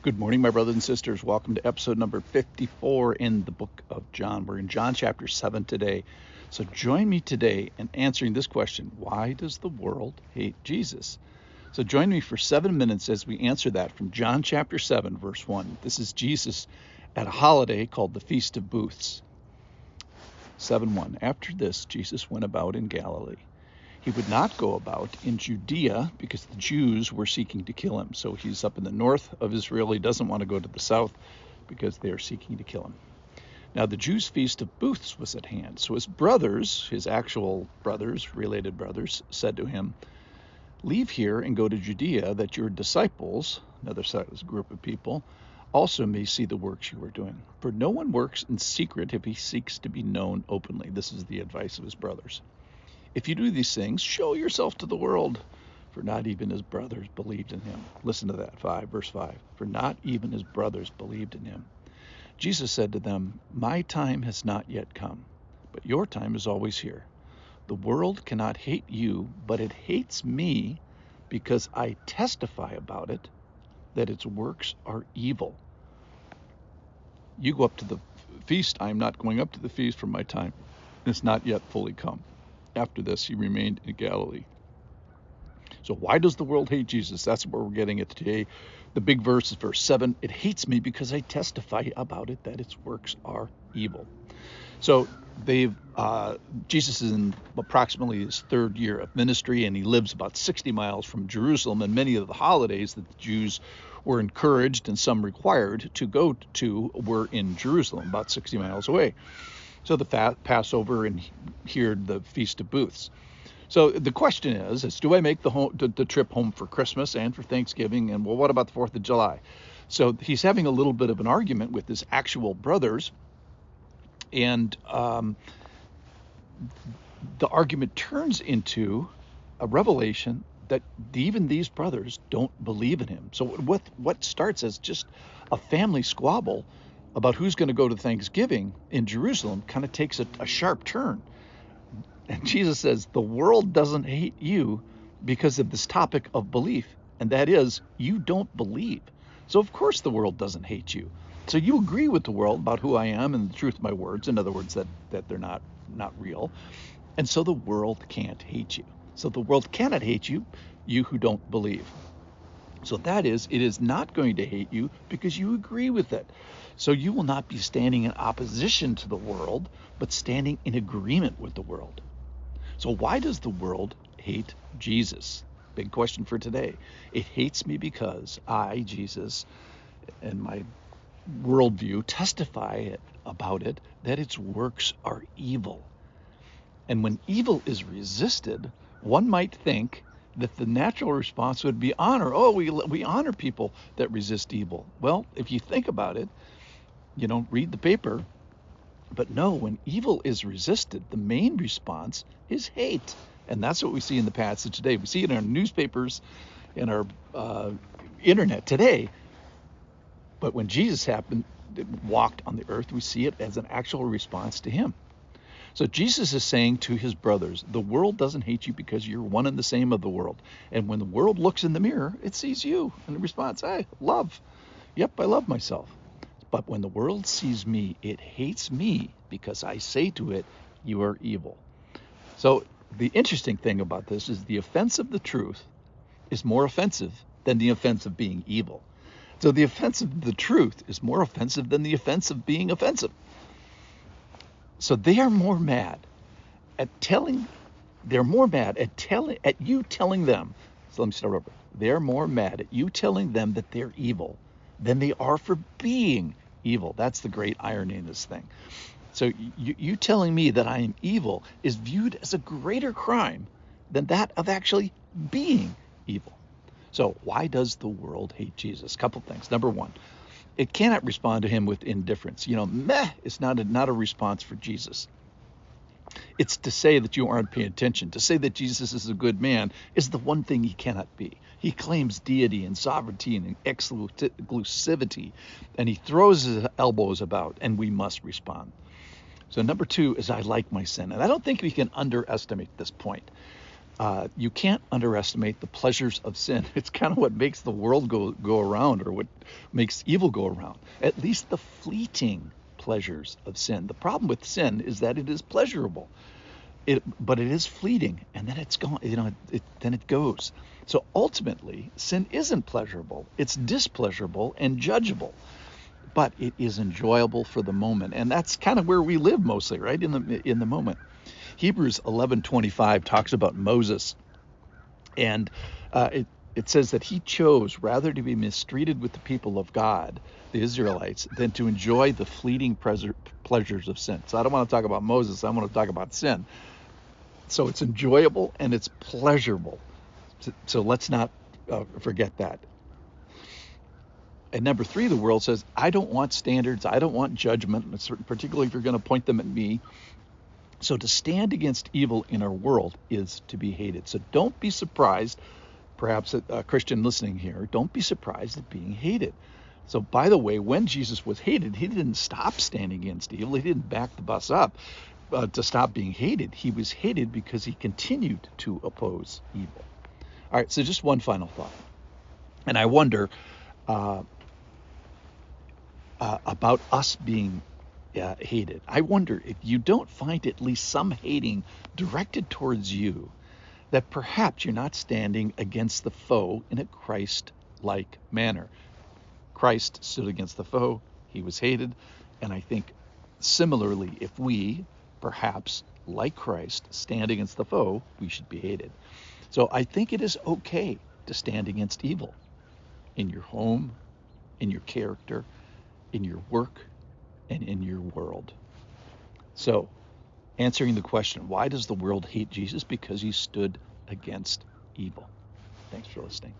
Good morning, my brothers and sisters. Welcome to episode number 54 in the book of John. We're in John chapter 7 today. So join me today in answering this question: why does the world hate Jesus? So join me for 7 minutes as we answer that from John chapter 7, verse 1. This is Jesus at a holiday called the Feast of Booths. 7:1. After this, Jesus went about in Galilee. He would not go about in Judea because the Jews were seeking to kill him. So he's up in the north of Israel. He doesn't want to go to the south because they are seeking to kill him. Now the Jews' Feast of Booths was at hand. So his brothers, his actual brothers, related brothers, said to him, "Leave here and go to Judea, that your disciples," another group of people, "also may see the works you are doing. For no one works in secret if he seeks to be known openly." This is the advice of his brothers. "If you do these things, show yourself to the world, for not even his brothers believed in him." Listen to that, verse 5. For not even his brothers believed in him. Jesus said to them, "My time has not yet come, but your time is always here. The world cannot hate you, but it hates me because I testify about it, that its works are evil. You go up to the feast. I am not going up to the feast, for my time is not yet fully come." After this, he remained in Galilee. So why does the world hate Jesus? That's what we're getting at today. The big verse is verse 7. It hates me because I testify about it, that its works are evil. So Jesus is in approximately his third year of ministry, and he lives about 60 miles from Jerusalem. And many of the holidays that the Jews were encouraged and some required to go to were in Jerusalem, about 60 miles away. So the Passover and here the Feast of Booths. So the question is do I make the trip home for Christmas and for Thanksgiving? And well, what about the 4th of July? So he's having a little bit of an argument with his actual brothers. And the argument turns into a revelation that even these brothers don't believe in him. So what starts as just a family squabble about who's going to go to Thanksgiving in Jerusalem kind of takes a sharp turn. And Jesus says, the world doesn't hate you because of this topic of belief, and that is, you don't believe. So of course the world doesn't hate you. So you agree with the world about who I am and the truth of my words, in other words, that they're not real. And so the world can't hate you. So the world cannot hate you, you who don't believe. So that is, it is not going to hate you because you agree with it. So you will not be standing in opposition to the world, but standing in agreement with the world. So why does the world hate Jesus? Big question for today. It hates me because I, Jesus, and my worldview testify about it, that its works are evil. And when evil is resisted, one might think that the natural response would be honor. Oh, we honor people that resist evil. Well, if you think about it, read the paper. But no, when evil is resisted, the main response is hate. And that's what we see in the passage today. We see it in our newspapers, in our internet today. But when Jesus walked on the earth, we see it as an actual response to him. So Jesus is saying to his brothers, the world doesn't hate you because you're one and the same of the world. And when the world looks in the mirror, it sees you. And the response, love. Yep, I love myself. But when the world sees me, it hates me because I say to it, you are evil. So the interesting thing about this is the offense of the truth is more offensive than the offense of being evil. So the offense of the truth is more offensive than the offense of being offensive. So they are more mad at you telling them. So let me start over. They're more mad at you telling them that they're evil than they are for being evil. That's the great irony in this thing. So you telling me that I am evil is viewed as a greater crime than that of actually being evil. So why does the world hate Jesus? Couple things. Number one, it cannot respond to him with indifference. Meh is not a response for Jesus. It's to say that you aren't paying attention. To say that Jesus is a good man is the one thing he cannot be. He claims deity and sovereignty and exclusivity, and he throws his elbows about, and we must respond. So number two is I like my sin. And I don't think we can underestimate this point. You can't underestimate the pleasures of sin. It's kind of what makes the world go around, or what makes evil go around. At least the fleeting pleasures of sin. The problem with sin is that it is pleasurable, but it is fleeting, and then it's gone. Then it goes. So ultimately, sin isn't pleasurable. It's displeasurable and judgeable, but it is enjoyable for the moment, and that's kind of where we live mostly, right? In the moment. Hebrews 11:25 talks about Moses, and it says that he chose rather to be mistreated with the people of God, the Israelites, than to enjoy the fleeting pleasures of sin. So I don't want to talk about Moses. I want to talk about sin. So it's enjoyable and it's pleasurable. So let's not forget that. And number 3, the world says, I don't want standards. I don't want judgment, particularly if you're going to point them at me. So to stand against evil in our world is to be hated. So don't be surprised, perhaps a Christian listening here, don't be surprised at being hated. So by the way, when Jesus was hated, he didn't stop standing against evil. He didn't back the bus up to stop being hated. He was hated because he continued to oppose evil. All right, so just one final thought. And I wonder about us being hated. I wonder if you don't find at least some hating directed towards you, that perhaps you're not standing against the foe in a Christ-like manner. Christ stood against the foe. He was hated. And I think similarly, if we, perhaps like Christ, stand against the foe, we should be hated. So I think it is okay to stand against evil in your home, in your character, in your work, and in your world. So, answering the question, why does the world hate Jesus? Because he stood against evil. Thanks for listening.